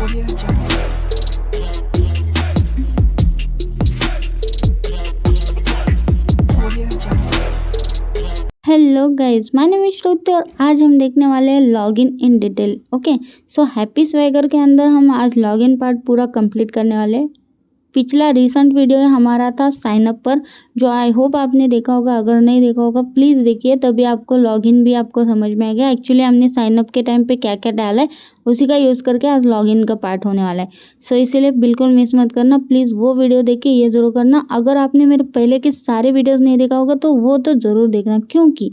Audio Jungle. Audio Jungle. Hello guys, my name is Shruti और आज हम देखने वाले हैं login in detail. Okay, so Hapi Swagger के अंदर हम आज लॉगिन पार्ट पूरा कंप्लीट करने वाले हैं। पिछला रिसेंट वीडियो हमारा था साइन अप पर, जो आई होप आपने देखा होगा। अगर नहीं देखा होगा प्लीज़ देखिए, तभी आपको लॉगिन भी आपको समझ में आएगा। एक्चुअली हमने साइन अप के टाइम पे क्या क्या डाला है उसी का यूज़ करके आज लॉगिन का पार्ट होने वाला है। सो इसीलिए बिल्कुल मिस मत करना, प्लीज़ वो वीडियो देख के ये ज़रूर करना। अगर आपने मेरे पहले के सारे वीडियोज़ नहीं देखा होगा तो वो तो ज़रूर देखना, क्योंकि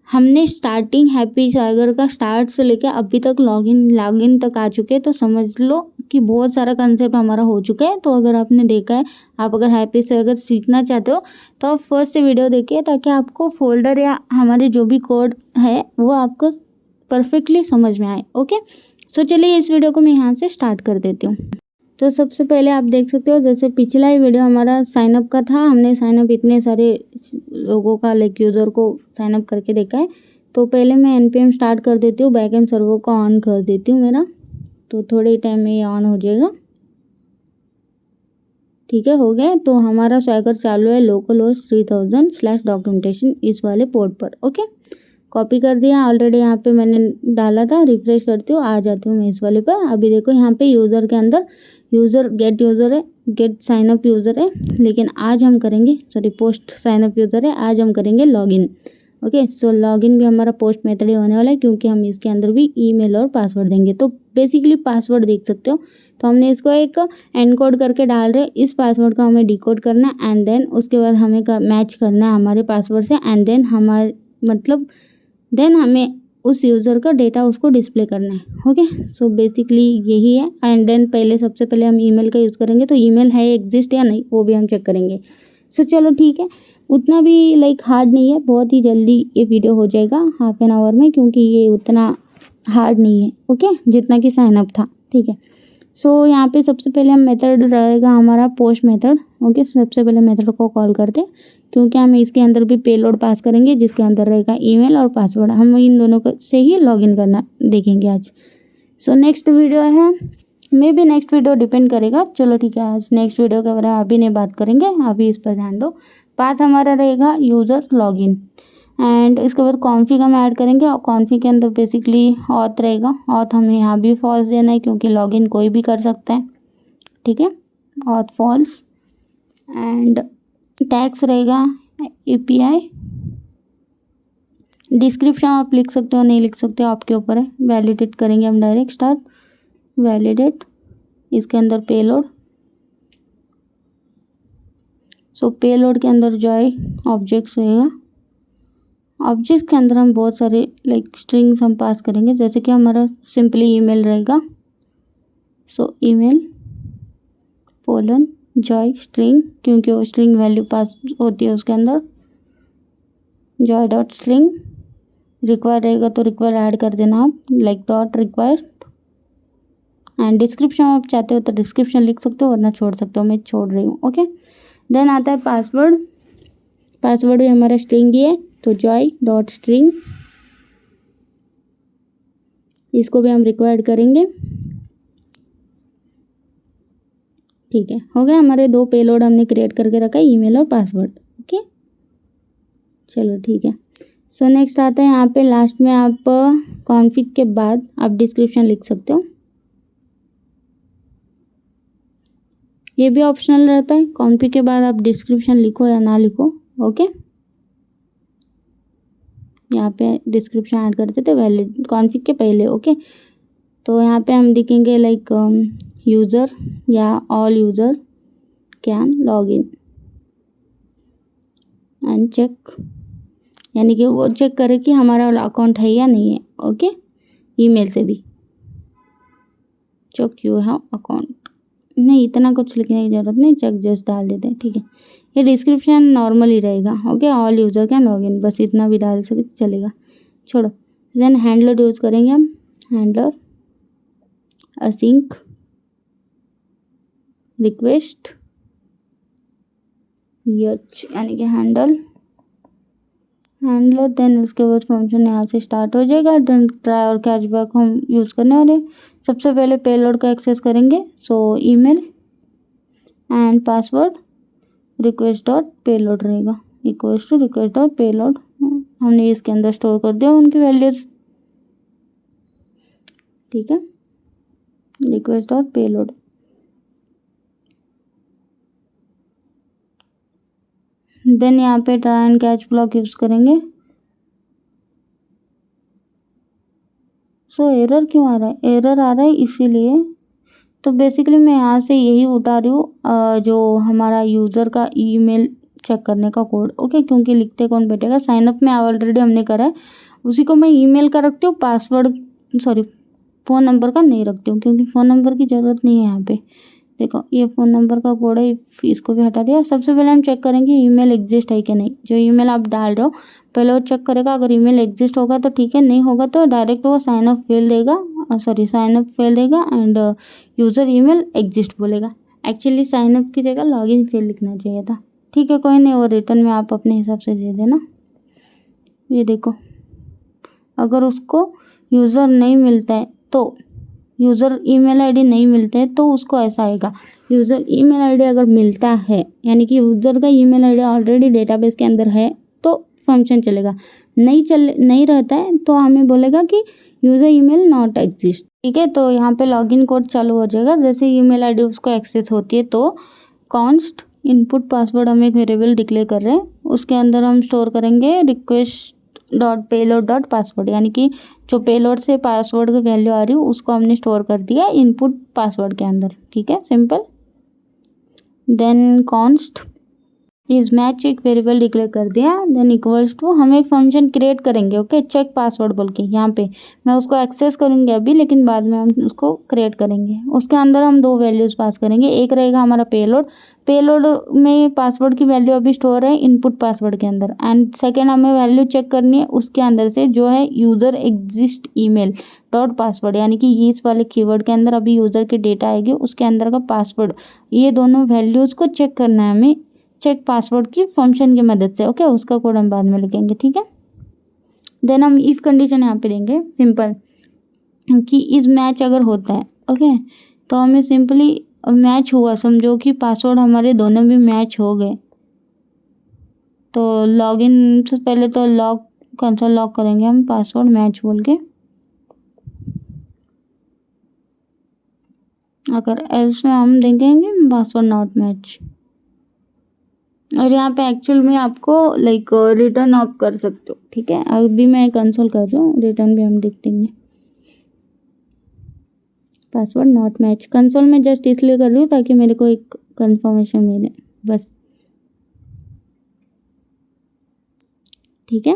हमने स्टार्टिंग हैप्पी स्वैगर का स्टार्ट से लेकर अभी तक लॉगिन तक आ चुके हैं। तो समझ लो कि बहुत सारा कंसेप्ट हमारा हो चुका है। तो अगर आपने देखा है, आप अगर हैप्पी स्वैगर सीखना चाहते हो तो आप फर्स्ट से वीडियो देखिए, ताकि आपको फोल्डर या हमारे जो भी कोड है वो आपको परफेक्टली समझ में आए। ओके, सो चलिए इस वीडियो को मैं यहाँ से स्टार्ट कर देती हूँ। तो सबसे पहले आप देख सकते हो, जैसे पिछला ही वीडियो हमारा साइन अप का था, हमने साइन अप इतने सारे लोगों का लाइक यूज़र को साइन अप करके देखा है। तो पहले मैं एनपीएम स्टार्ट कर देती हूँ, बैकएंड सर्वर को ऑन कर देती हूँ मेरा, तो थोड़े ही टाइम में ये ऑन हो जाएगा। ठीक है, हो गया। तो हमारा स्वैगर चालू है लोकल होस्ट 3000/डॉक्यूमेंटेशन इस वाले पोर्ट पर। ओके, कॉपी कर दिया ऑलरेडी, यहाँ पे मैंने डाला था। रिफ्रेश करती हूँ, आ जाती हूँ मैं इस वाले पर। अभी देखो यहाँ पे यूज़र के अंदर यूज़र है, गेट साइन अप यूज़र है, लेकिन आज हम करेंगे पोस्ट साइन अप यूज़र है, आज हम करेंगे लॉगिन। ओके, सो लॉगिन भी हमारा पोस्ट मेथड ही होने वाला है, क्योंकि हम इसके अंदर भी ईमेल और पासवर्ड देंगे। तो बेसिकली पासवर्ड देख सकते हो, तो हमने इसको एक एनकोड करके डाल रहे हैं। इस पासवर्ड को हमें डिकोड करना है एंड देन उसके बाद हमें मैच करना है हमारे पासवर्ड से, एंड देन हमें उस यूज़र का डेटा उसको डिस्प्ले करना है। ओके, सो बेसिकली यही है। एंड देन सबसे पहले हम ईमेल का यूज़ करेंगे, तो ईमेल है एग्जिस्ट या नहीं वो भी हम चेक करेंगे। सो चलो ठीक है, उतना भी लाइक हार्ड नहीं है, बहुत ही जल्दी ये वीडियो हो जाएगा हाफ एन आवर में, क्योंकि ये उतना हार्ड नहीं है। ओके, जितना कि साइन अप था। ठीक है, सो यहाँ पे सबसे पहले हम मेथड रहेगा हमारा पोस्ट मेथड। ओके, सबसे पहले मेथड को कॉल करते हैं, क्योंकि हम इसके अंदर भी पेलोड पास करेंगे, जिसके अंदर रहेगा ईमेल और पासवर्ड। हम इन दोनों को से ही लॉगिन करना देखेंगे आज। सो नेक्स्ट वीडियो है, may be next video depend करेगा। चलो ठीक है, आज नेक्स्ट वीडियो के बारे में अभी नहीं बात करेंगे, अभी इस पर ध्यान दो। पाथ हमारा रहेगा यूज़र लॉगिन, एंड इसके बाद कॉन्फिग हम ऐड करेंगे, और कॉन्फिग के अंदर बेसिकली ऑथ रहेगा। ऑथ हमें यहाँ भी फॉल्स देना है, क्योंकि लॉगिन कोई भी कर सकता है। ठीक है, ऑथ फॉल्स। एंड टैग्स रहेगा एपीआई। डिस्क्रिप्शन आप लिख सकते हो, नहीं लिख सकते हो, आपके ऊपर है। वैलिडेट करेंगे हम डायरेक्ट, स्टार्ट वैलिडेट, इसके अंदर पेलोड। सो पेलोड के अंदर जॉय ऑब्जेक्ट्स रहेगा। ऑब्जेक्ट के अंदर हम बहुत सारे लाइक स्ट्रिंग्स हम पास करेंगे, जैसे कि हमारा सिंपली ईमेल रहेगा। सो ईमेल पोलन जॉय स्ट्रिंग, क्योंकि वो स्ट्रिंग वैल्यू पास होती है उसके अंदर। जॉय डॉट स्ट्रिंग, रिक्वायर रहेगा तो रिक्वायर ऐड कर देना आप, like dot require. And description आप चाहते हो तो डिस्क्रिप्शन लिख सकते हो, वरना छोड़ सकते हो, मैं छोड़ रही हूँ। ओके, देन आता है पासवर्ड। पासवर्ड भी हमारा स्ट्रिंग ही है, तो जॉय डॉट स्ट्रिंग, इसको भी हम रिक्वायर्ड करेंगे। ठीक है, हो गया। हमारे दो पेलोड हमने क्रिएट करके रखा है, ईमेल और पासवर्ड। ओके, चलो ठीक है। सो नेक्स्ट आता है यहाँ पे लास्ट में, आप कॉन्फिग के बाद आप डिस्क्रिप्शन लिख सकते हो। ये भी ऑप्शनल रहता है, कॉन्फिग के बाद आप डिस्क्रिप्शन लिखो या ना लिखो। ओके, यहाँ पे डिस्क्रिप्शन ऐड कर देते वैलिड कॉन्फिग के पहले। ओके, तो यहाँ पे हम लिखेंगे लाइक यूज़र या all user can log in and check, यानी कि वो चेक करे कि हमारा अकाउंट है या नहीं है। ओके, ईमेल से भी चेक यू हैव अकाउंट, नहीं इतना कुछ लिखने की ज़रूरत नहीं, चेक जस्ट डाल देते हैं। ठीक है, ये डिस्क्रिप्शन नॉर्मल ही रहेगा। Okay, all user can log इन, बस इतना भी डाल सके चलेगा, छोड़ो। देन हैंडलर यूज़ करेंगे हम, हैंडलर असिंक रिक्वेस्ट यानी कि हैंडल हैंडलर, देन उसके बाद फंक्शन यहाँ से स्टार्ट हो जाएगा। देन ट्राई और कैचबैक हम यूज़ करने वाले। सबसे पहले पेलोड का एक्सेस करेंगे। So email and password request dot payload रहेगा, equals to request dot payload. हमने इसके अंदर स्टोर कर दिया उनकी वैल्यूज़, ठीक है, रिक्वेस्ट डॉट पेलोड। देन यहाँ पे try and catch block use करेंगे। सो एरर क्यों आ रहा है? एरर आ रहा है इसीलिए, तो बेसिकली मैं यहाँ से यही उठा रही हूँ जो हमारा यूज़र का ईमेल चेक करने का कोड, ओके, क्योंकि लिखते कौन बैठेगा। साइनअप में ऑलरेडी हमने करा है, उसी को मैं ईमेल का रखती हूँ, पासवर्ड सॉरी फ़ोन नंबर का नहीं रखती हूँ, क्योंकि फ़ोन नंबर की ज़रूरत नहीं है यहाँ पे। देखो ये फ़ोन नंबर का कोड है, इसको भी हटा दिया। सबसे पहले हम चेक करेंगे ईमेल एग्जिस्ट है कि नहीं। जो ईमेल आप डाल रहे हो पहले वो चेक करेगा, अगर ईमेल एग्जिस्ट होगा तो ठीक है, नहीं होगा तो डायरेक्ट वो साइन अप फेल देगा, एंड यूज़र ईमेल एग्जिस्ट बोलेगा। एक्चुअली साइन अप की जगह लॉगिन फेल लिखना चाहिए था, ठीक है, कोई नहीं, वो रिटर्न में आप अपने हिसाब से दे देना। ये देखो, अगर उसको यूज़र नहीं मिलता है तो यूज़र ईमेल आईडी नहीं मिलते हैं तो उसको ऐसा आएगा। यूज़र ईमेल आईडी अगर मिलता है यानी कि यूज़र का ईमेल आईडी ऑलरेडी डेटाबेस के अंदर है तो फंक्शन चलेगा। नहीं रहता है तो हमें बोलेगा कि यूज़र ईमेल नॉट एग्जिस्ट, ठीक है। तो यहाँ पे लॉगिन कोड चालू हो जाएगा। जैसे ईमेल आईडी उसको एक्सेस होती है तो कॉन्स्ट इनपुट पासवर्ड हम एक वेरिएबल डिक्लेयर कर रहे हैं, उसके अंदर हम स्टोर करेंगे request dot payload dot password, यानी कि जो पेलोड से पासवर्ड की वैल्यू आ रही है उसको हमने स्टोर कर दिया इनपुट पासवर्ड के अंदर, ठीक है, simple. Then const is match एक वेरिएबल डिक्लेयर कर दिया। देन इक्वल्स टू हम एक फंक्शन क्रिएट करेंगे, ओके, चेक पासवर्ड बोल के। यहाँ पे मैं उसको एक्सेस करूँगी अभी, लेकिन बाद में हम उसको क्रिएट करेंगे। उसके अंदर हम दो वैल्यूज़ पास करेंगे, एक रहेगा हमारा पेलोड में पासवर्ड की वैल्यू अभी स्टोर है इनपुट पासवर्ड के अंदर, एंड सेकेंड हमें वैल्यू चेक करनी है उसके अंदर से जो है user exist email dot password, यानी कि इस वाले कीवर्ड के अंदर अभी यूज़र की डेटा आएगी उसके अंदर का पासवर्ड। ये दोनों वैल्यूज़ को चेक करना है हमें चेक पासवर्ड की फंक्शन की मदद से, ओके। उसका कोड हम बाद में लिखेंगे, ठीक है। देन हम इफ कंडीशन यहाँ पे देंगे सिंपल कि इस मैच अगर होता है, ओके, तो हमें सिंपली मैच हुआ, समझो कि पासवर्ड हमारे दोनों भी मैच हो गए, तो लॉगिन से पहले तो कंसोल लॉग करेंगे हम पासवर्ड मैच बोल के। अगर एल्स में हम देखेंगे पासवर्ड नॉट मैच, और यहाँ पे एक्चुअल में आपको लाइक रिटर्न ऑफ कर सकते हो, ठीक है। अभी मैं कंसोल कर रहा हूँ, रिटर्न भी हम देख देंगे। पासवर्ड नॉट मैच कंसोल में जस्ट इसलिए कर रही हूँ ताकि मेरे को एक कंफर्मेशन मिले, बस, ठीक है।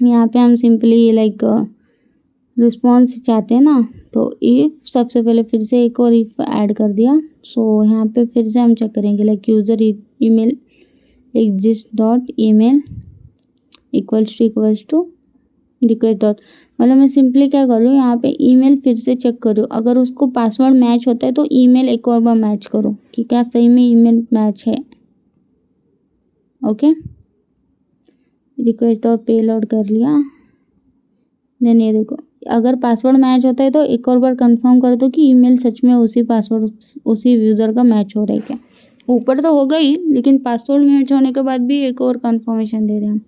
यहाँ पे हम सिंपली लाइक रिस्पॉन्स चाहते हैं ना, तो इफ़ सबसे पहले फिर से एक और इफ़ ऐड कर दिया। सो यहाँ पे फिर से हम चेक करेंगे like user email exist dot email equals to request dot, मतलब मैं सिंपली क्या करूँ यहाँ पे ईमेल फिर से चेक करूँ, अगर उसको पासवर्ड मैच होता है तो ईमेल एक और बार मैच करो कि क्या सही में ईमेल मैच है, ओके। रिक्वेस्ट डॉट पेलोड कर लिया। देन ये देखो, अगर पासवर्ड मैच होता है तो एक और बार कंफर्म कर दो कि ईमेल सच में उसी पासवर्ड उसी यूज़र का मैच हो रहा है क्या। ऊपर तो होगा ही, लेकिन पासवर्ड मैच होने के बाद भी एक और कंफर्मेशन दे रहे हैं हम।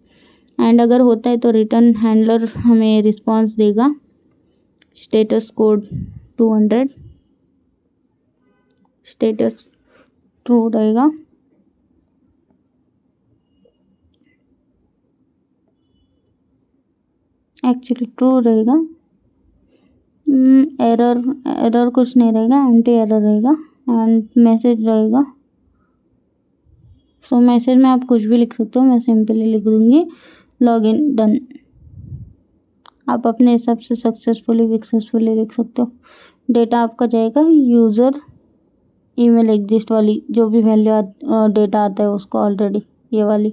एंड अगर होता है तो रिटर्न हैंडलर हमें रिस्पांस देगा स्टेटस कोड 200, स्टेटस ट्रू रहेगा, एक्चुअली ट्रू रहेगा, एरर कुछ नहीं रहेगा, एंटी एरर रहेगा, एंड मैसेज रहेगा। सो मैसेज में आप कुछ भी लिख सकते हो, मैं सिंपली लिख दूँगी लॉगिन डन। आप अपने हिसाब से सक्सेसफुली लिख सकते हो। डेटा आपका जाएगा यूज़र ईमेल एग्जिस्ट वाली जो भी वैल्यू डेटा आता है उसको ऑलरेडी, ये वाली,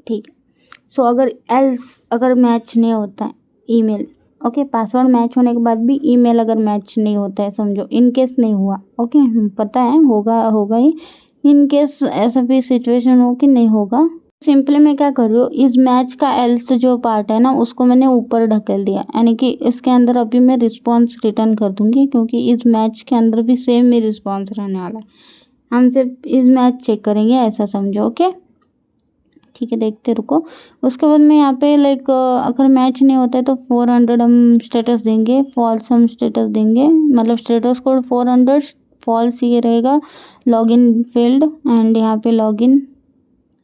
ठीक है। सो अगर मैच नहीं होता है ईमेल, ओके, पासवर्ड मैच होने के बाद भी ईमेल अगर मैच नहीं होता है, समझो इन केस नहीं हुआ, ओके, पता है होगा ही, इन केस ऐसा भी सिचुएशन हो कि नहीं होगा, सिंपली मैं क्या कर रही हूँ, इस मैच का एल्स जो पार्ट है ना उसको मैंने ऊपर ढकेल दिया, यानी कि इसके अंदर अभी मैं रिस्पॉन्स रिटर्न कर दूंगी, क्योंकि इस मैच के अंदर भी सेम में रिस्पॉन्स रहने वाला है। हम सिर्फ इस मैच चेक करेंगे, ऐसा समझो। ओके ठीक है, देखते रुको। उसके बाद में यहाँ पे लाइक अगर मैच नहीं होता है तो 400 हम स्टेटस देंगे, फॉल्स हम स्टेटस देंगे, मतलब स्टेटस कोड 400, फॉल्स ये रहेगा लॉगिन फेल्ड, एंड यहाँ पे लॉगिन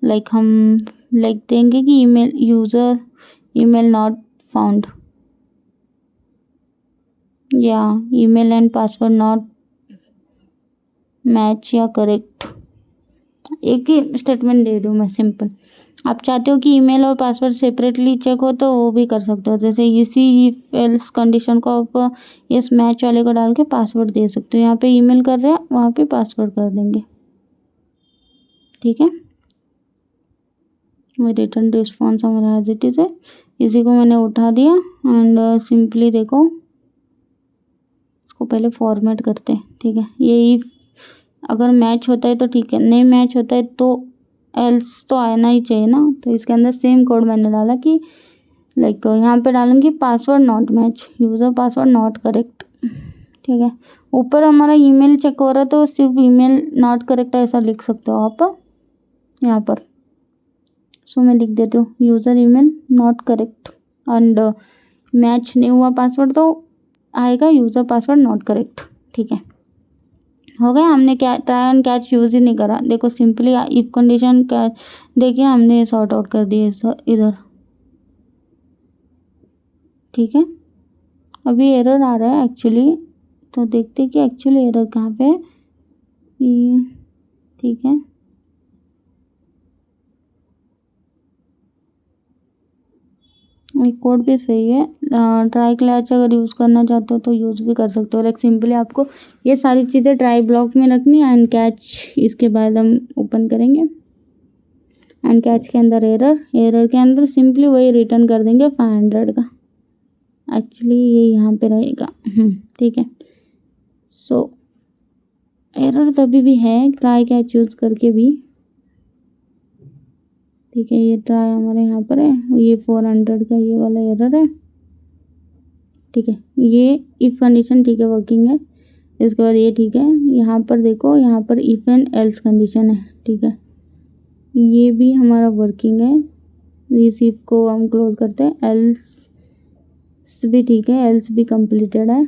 लाइक हम लाइक देंगे कि email user email not found, या email and password not match या करेक्ट, एक ही स्टेटमेंट दे दूँ मैं सिंपल। आप चाहते हो कि ईमेल और पासवर्ड सेपरेटली चेक हो तो वो भी कर सकते हो, जैसे इसी इफ एल्स कंडीशन को आप इस मैच वाले को डाल के पासवर्ड दे सकते हो। यहाँ पे ईमेल कर रहे हैं, वहाँ पे पासवर्ड कर देंगे, ठीक है। रिटर्न रिस्पॉन्स हमारा एज इट इज़ है, इसी को मैंने उठा दिया एंड सिंपली देखो इसको पहले फॉर्मेट करते हैं, ठीक है। ये अगर मैच होता है तो ठीक है, नहीं मैच होता है तो एल्स तो आना ही चाहिए ना, तो इसके अंदर सेम कोड मैंने डाला कि लाइक यहाँ पे डालूंगी password not match, user password not correct, ठीक है। ऊपर हमारा ईमेल चेक हो रहा है तो सिर्फ ईमेल नॉट करेक्ट ऐसा लिख सकते हो आप यहाँ पर। सो मैं लिख देती हूँ user email not correct, and match नहीं हुआ पासवर्ड तो आएगा यूज़र पासवर्ड नॉट करेक्ट, ठीक है। हो गया, हमने क्या ट्राई एंड कैच यूज़ ही नहीं करा, देखो सिंपली इफ कंडीशन क्या देखिए हमने सॉर्ट आउट कर दिए इधर, ठीक है। अभी एरर आ रहा है एक्चुअली, तो देखते कि एक्चुअली एरर कहाँ पे है, ये ठीक है। ये कोड भी सही है, ट्राई क्लैच अगर यूज़ करना चाहते हो तो यूज़ भी कर सकते हो, लाइक सिंपली आपको ये सारी चीज़ें ट्राई ब्लॉक में रखनी है, एंड कैच इसके बाद हम ओपन करेंगे, एंड कैच के अंदर एरर के अंदर सिंपली वही रिटर्न कर देंगे 500 का, एक्चुअली ये यहाँ पे रहेगा, ठीक है। सो एरर तभी भी है ट्राई कैच यूज़ करके भी, ठीक है। ये ट्राई हमारे यहाँ पर है, ये 400 का ये वाला एरर है, ठीक है। ये इफ़ कंडीशन ठीक है वर्किंग है, इसके बाद ये ठीक है। यहाँ पर देखो, यहाँ पर इफ़ एंड एल्स कंडीशन है, ठीक है। ये भी हमारा वर्किंग है, इस इफ को हम क्लोज करते हैं, एल्स भी ठीक है, एल्स भी कंप्लीटेड है,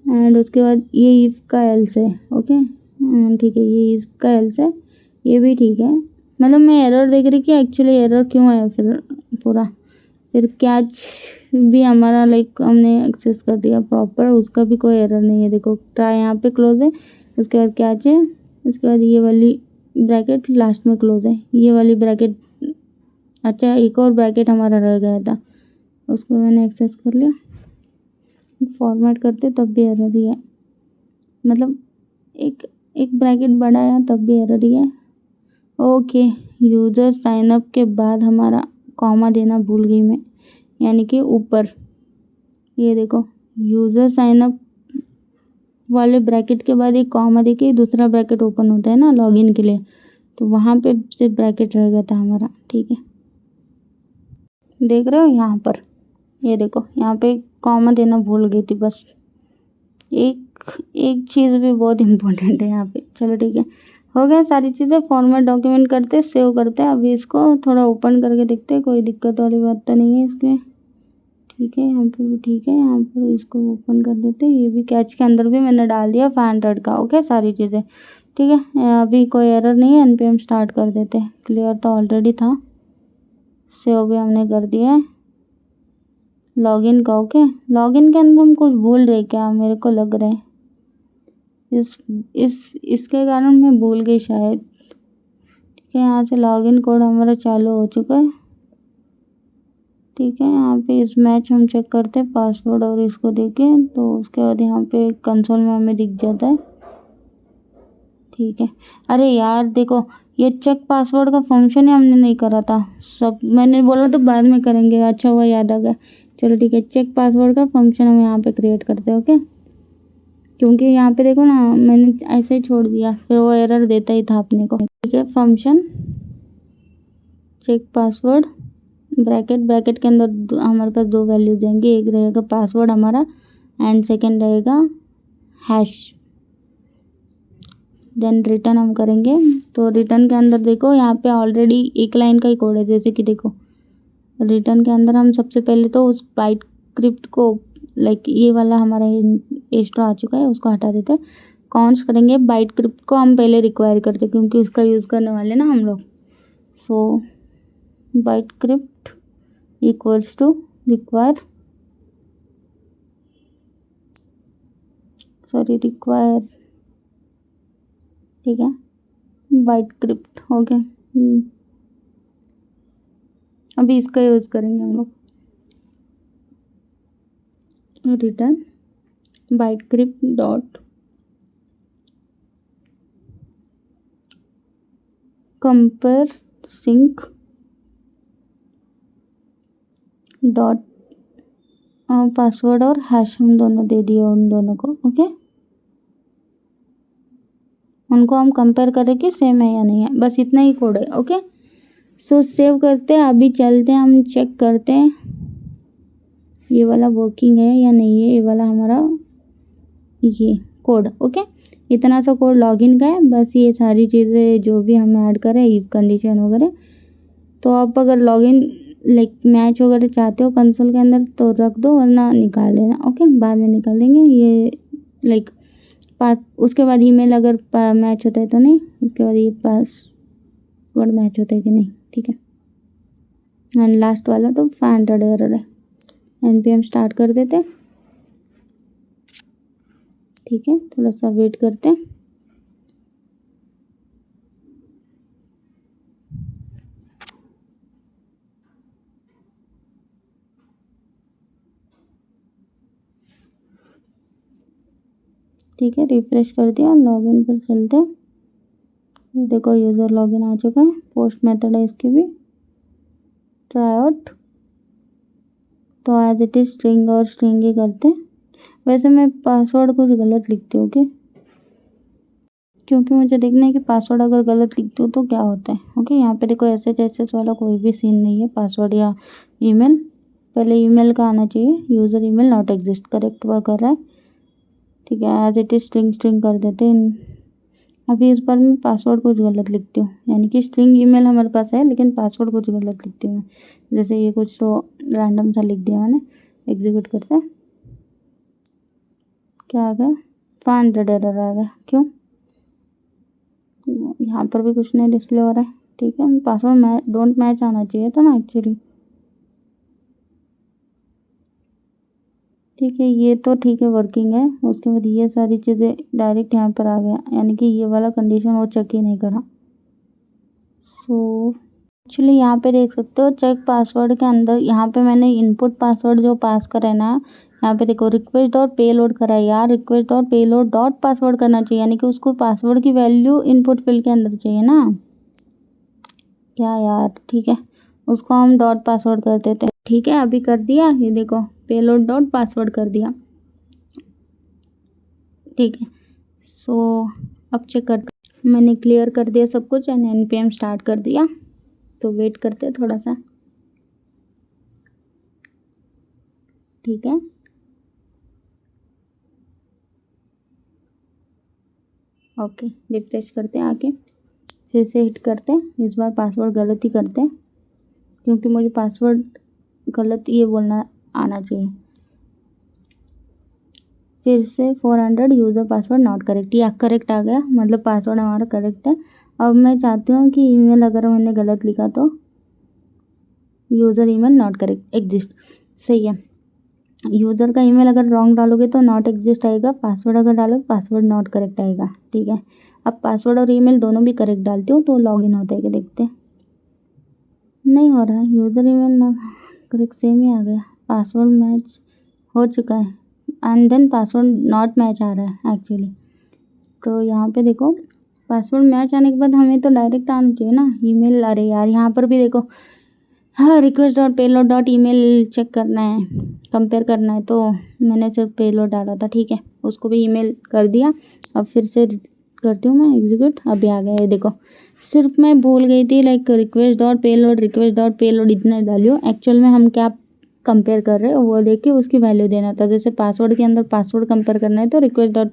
एंड उसके बाद ये इफ का एल्स है, ओके ठीक है। ये इफ का एल्स है, ये भी ठीक है। मतलब मैं एरर देख रही कि एक्चुअली एरर क्यों है फिर पूरा, फिर कैच भी हमारा लाइक हमने एक्सेस कर दिया प्रॉपर, उसका भी कोई एरर नहीं है। देखो ट्राई यहाँ पे क्लोज है, उसके बाद कैच है, उसके बाद ये वाली ब्रैकेट लास्ट में क्लोज है, ये वाली ब्रैकेट, अच्छा एक और ब्रैकेट हमारा रह गया था, उसको मैंने एक्सेस कर लिया। फॉर्मेट करते तब भी एरर ही है, मतलब एक ब्रैकेट बढ़ाया तब भी एरर ही है। ओके, यूज़र साइनअप के बाद हमारा कॉमा देना भूल गई मैं, यानी कि ऊपर ये देखो यूज़र साइनअप वाले ब्रैकेट के बाद एक कॉमा देके दूसरा ब्रैकेट ओपन होता है ना लॉगिन के लिए, तो वहाँ पे सिर्फ ब्रैकेट रह गया था हमारा, ठीक है। देख रहे हो यहाँ पर, ये देखो यहाँ पे कॉमा देना भूल गई थी बस, एक चीज़ भी बहुत इम्पोर्टेंट है यहाँ पे। चलो ठीक है, हो गया सारी चीज़ें। फॉर्मेट डॉक्यूमेंट करते सेव करते हैं। अभी इसको थोड़ा ओपन करके देखते हैं, कोई दिक्कत वाली बात तो नहीं है इसमें, ठीक है। यहाँ पर भी ठीक है, यहाँ पर इसको ओपन कर देते हैं। ये भी कैच के अंदर भी मैंने डाल दिया 500 का, ओके सारी चीज़ें ठीक है। अभी कोई एरर नहीं है, npm स्टार्ट कर देते हैं। क्लियर तो ऑलरेडी था, सेव भी हमने कर दिया है। लॉगिन का ओके, लॉगिन के अंदर हम कुछ भूल रहे क्या, मेरे को लग रहा है इसके कारण मैं भूल गई शायद, ठीक है। यहाँ से लॉगिन कोड हमारा चालू हो चुका है, ठीक है। यहाँ पे इस मैच हम चेक करते हैं पासवर्ड और इसको देखें, तो उसके बाद यहाँ पे कंसोल में हमें दिख जाता है, ठीक है। अरे यार देखो, ये चेक पासवर्ड का फंक्शन ही हमने नहीं करा था, सब मैंने बोला तो बाद में करेंगे, अच्छा हुआ याद आ गया। चलो ठीक है, चेक पासवर्ड का फंक्शन हम यहाँ पे क्रिएट करते हैं, ओके। क्योंकि यहाँ पे देखो ना मैंने ऐसे ही छोड़ दिया, फिर वो एरर देता ही था अपने को। ठीक है, फंक्शन चेक पासवर्ड ब्रैकेट के अंदर हमारे पास दो वैल्यूज देंगे, एक रहेगा पासवर्ड हमारा एंड सेकंड रहेगा हैश। देन रिटर्न हम करेंगे। तो रिटर्न के अंदर देखो यहाँ पे ऑलरेडी एक लाइन का ही कोड है, जैसे कि देखो रिटर्न के अंदर हम सबसे पहले तो उस बाइट स्क्रिप्ट को लाइक ये वाला हमारा एक्स्ट्रा आ चुका है उसको हटा देते हैं। काउंट करेंगे बाइट स्क्रिप्ट को हम पहले रिक्वायर करते क्योंकि उसका यूज़ करने वाले ना हम लोग। So byte script equals to require ठीक है बाइट स्क्रिप्ट हो गया। अभी इसका यूज़ करेंगे हम लोग। Return bcrypt dot compare sync dot password और हैश हम दोनों दे दिए उन दोनों को। ओके, उनको हम कंपेयर करें कि सेम है या नहीं है, बस इतना ही कोड है। ओके, सो सेव करते हैं। अभी चलते हैं हम चेक करते हैं ये वाला वर्किंग है या नहीं है, ये वाला हमारा ये कोड। ओके, इतना सा कोड लॉगिन का है, बस ये सारी चीज़ें जो भी हम ऐड करें इफ कंडीशन वगैरह। तो आप अगर लॉगिन लाइक मैच वगैरह चाहते हो कंसोल के अंदर तो रख दो, वरना निकाल देना। ओके, बाद में निकाल देंगे ये लाइक उसके बाद ईमेल अगर मैच होता है तो नहीं, उसके बाद ये पासवर्ड मैच होता है कि नहीं। ठीक है, एंड लास्ट वाला तो 500 एरर है। npm स्टार्ट कर देते हैं। ठीक है, थोड़ा सा वेट करते हैं। ठीक है, रिफ्रेश कर दिया, लॉगिन पर चलते हैं। ये देखो यूज़र लॉगिन आ चुका है, पोस्ट मेथड है इसकी भी ट्राई आउट। तो एज इट इज स्ट्रिंग और स्ट्रिंग ही करते हैं। वैसे मैं पासवर्ड कुछ गलत लिखती हूँ क्योंकि मुझे देखना है कि पासवर्ड अगर गलत लिखती हूँ तो क्या होता है। ओके, यहाँ पे देखो एसएच वाला कोई भी सीन नहीं है, पासवर्ड या ईमेल। पहले ईमेल का आना चाहिए, user email not exist, correct work कर रहा है। ठीक है, एज इट इज स्ट्रिंग कर देते हैं। अभी इस बार मैं पासवर्ड कुछ गलत लिखती हूँ, यानी कि स्ट्रिंग ईमेल हमारे पास है लेकिन पासवर्ड कुछ गलत लिखती हूँ मैं। जैसे ये कुछ तो रैंडम सा लिख दिया मैंने। एग्जीक्यूट करते हैं। क्या आ गया? 500 एरर आ गया। क्यों? यहाँ पर भी कुछ नहीं डिस्प्ले हो रहा है। ठीक है, पासवर्ड डोंट मैच आना चाहिए था ना एक्चुअली। ठीक है, ये तो ठीक है वर्किंग है। उसके बाद ये सारी चीज़ें डायरेक्ट यहाँ पर आ गया, यानी कि ये वाला कंडीशन वो चेक ही नहीं करा। सो एक्चुअली यहाँ पे देख सकते हो चेक पासवर्ड के अंदर यहाँ पे मैंने इनपुट पासवर्ड जो पास करा है ना, यहाँ पे देखो रिक्वेस्ट डॉट पेलोड करा है यार। Request dot payload dot password करना चाहिए, यानी कि उसको पासवर्ड की वैल्यू इनपुट फील्ड के अंदर चाहिए ना। क्या यार, ठीक है, उसको हम डॉट पासवर्ड कर देते हैं। ठीक है, अभी कर दिया, ये देखो पेलोड डॉट पासवर्ड कर दिया। ठीक है, सो अब चेक कर, मैंने क्लियर कर दिया सब कुछ एंड npm स्टार्ट कर दिया। तो वेट करते हैं थोड़ा सा। ठीक है, ओके, रिफ्रेश करते हैं आके, फिर से हिट करते हैं। इस बार पासवर्ड गलत ही करते हैं क्योंकि मुझे पासवर्ड गलत ये बोलना आना चाहिए। फिर से 400 यूज़र पासवर्ड नॉट करेक्ट, या करेक्ट आ गया, मतलब पासवर्ड हमारा करेक्ट है। अब मैं चाहती हूँ कि ईमेल अगर मैंने गलत लिखा तो user email not correct exist, सही है। यूज़र का ईमेल अगर रॉन्ग डालोगे तो नॉट एग्जिस्ट आएगा, पासवर्ड अगर डालो पासवर्ड नॉट करेक्ट आएगा। ठीक है, अब पासवर्ड और ईमेल दोनों भी करेक्ट डालती हूँ तो लॉगिन होता है कि देखते हैं। नहीं हो रहा है, यूज़र ईमेल ना करेक्ट सेम ही आ गया, पासवर्ड मैच हो चुका है and then password not match आ रहा है एक्चुअली। तो यहाँ पे देखो पासवर्ड मैच आने के बाद हमें तो डायरेक्ट आना चाहिए ना ईमेल। अरे यार, यहाँ पर भी देखो हाँ, request dot payload dot email check करना है, कंपेयर करना है, तो मैंने सिर्फ पेलोड डाला था, ठीक है, उसको भी ईमेल कर दिया। अब फिर से करती हूँ मैं एग्जीक्यूट, अभी आ गया है, देखो सिर्फ मैं भूल गई थी लाइक रिक्वेस्ट डॉट पेलोड इतना डालियो। एक्चुअल में हम क्या कंपेयर कर रहे हो वो देख के उसकी वैल्यू देना था। जैसे पासवर्ड के अंदर पासवर्ड कंपेयर करना है तो request dot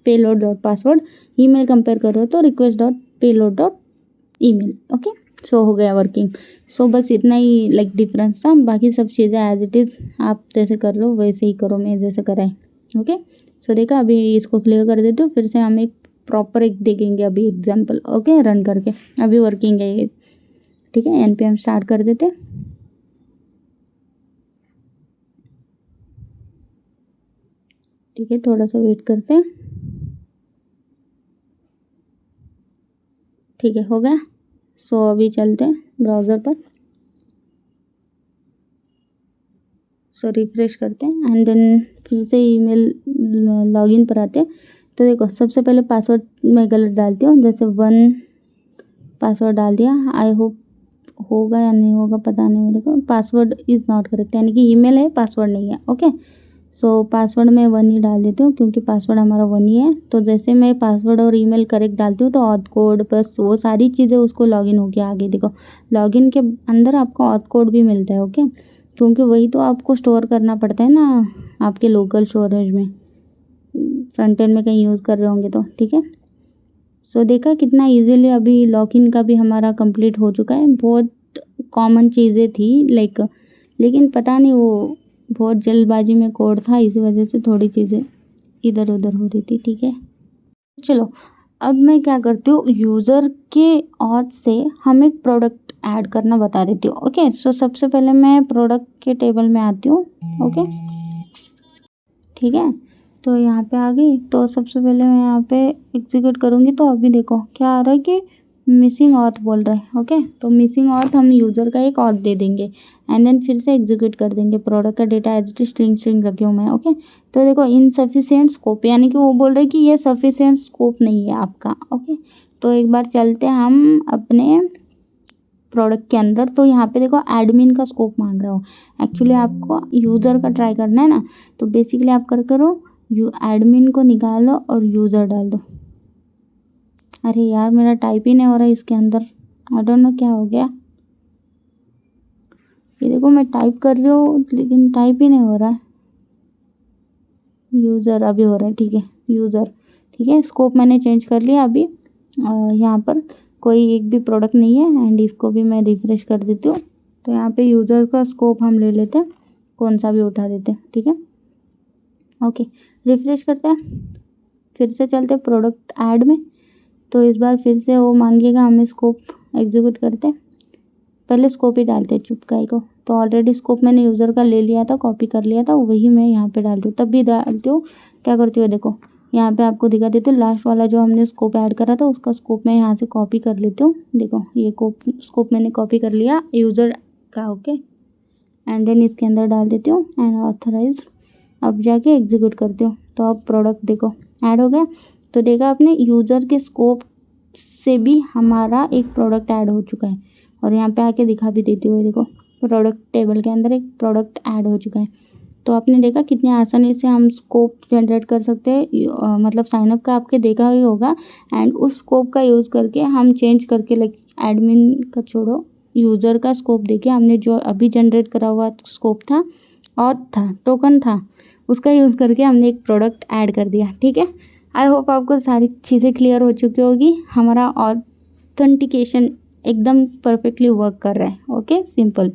payload dot password, email compare कर रहे हो तो request dot payload dot email. Okay, so हो गया वर्किंग। सो बस इतना ही लाइक डिफरेंस था, बाकी सब चीज़ें एज इट इज़ आप जैसे कर रहे हो वैसे ही करो, मैं जैसे कराए। ओके, सो देखा, अभी इसको क्लियर कर देते हो, फिर से हम एक प्रॉपर एक देखेंगे अभी एग्जाम्पल। ओके, रन करके अभी वर्किंग है ये, ठीक है। npm स्टार्ट कर देते, ठीक है, थोड़ा सा वेट करते हैं, ठीक है, हो गया। सो अभी चलते हैं ब्राउज़र पर, सो रिफ्रेश करते हैं एंड देन फिर से ईमेल लॉगिन पर आते हैं। तो देखो सबसे पहले पासवर्ड मैं गलत डालती हूँ, जैसे 1 पासवर्ड डाल दिया। आई होप होगा या नहीं होगा पता नहीं मेरे को। पासवर्ड इज़ नॉट करेक्ट, यानी कि ईमेल है पासवर्ड नहीं है। ओके, सो पासवर्ड मैं 1 ही डाल देती हूँ क्योंकि पासवर्ड हमारा 1 ही है। तो जैसे मैं पासवर्ड और ईमेल करेक्ट डालती हूँ तो ऑथ कोड बस वो सारी चीज़ें उसको लॉगिन हो गया आगे। देखो लॉगिन के अंदर आपको ऑथ कोड भी मिलता है। ओके, क्योंकि वही तो आपको स्टोर करना पड़ता है ना आपके लोकल स्टोरेज में, फ्रंट एंड में कहीं यूज़ कर रहे होंगे तो, ठीक है। सो देखा कितना इजीली अभी लॉगिन का भी हमारा कंप्लीट हो चुका है। बहुत कॉमन चीज़ें थी लाइक, लेकिन पता नहीं वो बहुत जल्दबाजी में कोड था, इसी वजह से थोड़ी चीज़ें इधर उधर हो रही थी, ठीक है। चलो अब मैं क्या करती हूँ, यूज़र के ऑथ से हम एक प्रोडक्ट ऐड करना बता देती हूँ। ओके, सो सबसे पहले मैं प्रोडक्ट के टेबल में आती हूँ। ओके, ठीक है, तो यहाँ पे आ गई। तो सबसे पहले मैं यहाँ पे एग्जीक्यूट करूँगी तो अभी देखो क्या आ रहा है कि मिसिंग ऑथ बोल रहा है। ओके, तो मिसिंग ऑथ हम यूज़र का एक ऑथ दे देंगे एंड देन फिर से एग्जीक्यूट कर देंगे। प्रोडक्ट का डेटा एज इट स्ट्रिंग रखी हूँ मैं। ओके, तो देखो इनसफिशिएंट स्कोप, यानी कि वो बोल रहे हैं कि ये सफिशिएंट स्कोप नहीं है आपका। ओके, तो एक बार चलते हम अपने प्रोडक्ट के अंदर। तो यहाँ पे देखो एडमिन का स्कोप मांग रहा हो, एक्चुअली आपको यूज़र का ट्राई करना है ना। तो बेसिकली आप करो एडमिन को निकालो और यूज़र डाल दो। अरे यार मेरा टाइप ही नहीं हो रहा है इसके अंदर, आई डोंट नो क्या हो गया। ये देखो मैं टाइप कर रही हूँ लेकिन टाइप ही नहीं हो रहा है। यूज़र अभी हो रहा है, ठीक है, यूज़र, ठीक है। स्कोप मैंने चेंज कर लिया अभी। यहाँ पर कोई एक भी प्रोडक्ट नहीं है एंड इसको भी मैं रिफ़्रेश कर देती हूँ। तो यहाँ पे यूज़र का स्कोप हम ले लेते हैं, कौन सा भी उठा देते हैं, ठीक है। ओके, रिफ़्रेश करते हैं, फिर से चलते हैं प्रोडक्ट ऐड में। तो इस बार फिर से वो मांगेगा हमें स्कोप, एग्जीक्यूट करते हैं। पहले स्कोप ही डालते हैं चुपकाई को। तो ऑलरेडी स्कोप मैंने यूज़र का ले लिया था, कॉपी कर लिया था, वही मैं यहाँ पे डाल रही हूँ। तब भी डालती हूँ, क्या करती हूँ देखो यहाँ पे आपको दिखा देती हूँ। लास्ट वाला जो हमने स्कोप ऐड करा था उसका स्कोप मैं यहाँ से कॉपी कर लेती हूँ। देखो ये स्कोप मैंने कॉपी कर लिया यूज़र का। ओके, एंड देन इसके अंदर डाल देती हूँ एंड ऑथराइज। अब जाके एग्जीक्यूट करती हूँ तो अब प्रोडक्ट देखो ऐड हो गया। तो देखा आपने यूज़र के स्कोप से भी हमारा एक प्रोडक्ट ऐड हो चुका है। और यहाँ पे आके दिखा भी देती हूँ, देखो प्रोडक्ट टेबल के अंदर एक प्रोडक्ट ऐड हो चुका है। तो आपने देखा कितनी आसानी से हम स्कोप जनरेट कर सकते हैं। मतलब साइनअप का आपके देखा ही होगा एंड उस स्कोप का यूज़ करके हम चेंज करके लाइक एडमिन का छोड़ो, यूज़र का स्कोप देके हमने जो अभी जनरेट करा हुआ स्कोप था, ऑथ था, टोकन था, उसका यूज़ करके हमने एक प्रोडक्ट ऐड कर दिया, ठीक है। आई होप आपको सारी चीज़ें क्लियर हो चुकी होगी। हमारा ऑथेंटिकेशन एकदम परफेक्टली वर्क कर रहा है। Okay, simple.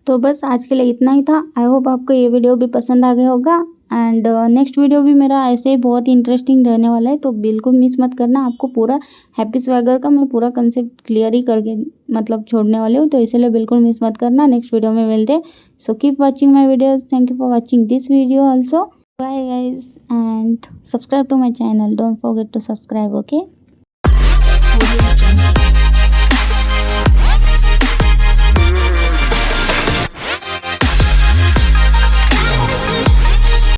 तो बस आज के लिए इतना ही था। आई होप आपको ये वीडियो भी पसंद आ गया होगा एंड नेक्स्ट वीडियो भी मेरा ऐसे ही बहुत ही इंटरेस्टिंग रहने वाला है, तो बिल्कुल मिस मत करना। आपको पूरा हैप्पी स्वैगर का मैं पूरा कंसेप्ट क्लियर ही करके मतलब छोड़ने वाली हूँ, तो इसलिए बिल्कुल मिस मत करना। नेक्स्ट वीडियो में मिलते हैं। So keep watching my videos. Thank you for watching this video also. Bye guys and subscribe to my channel. Don't forget to subscribe, okay?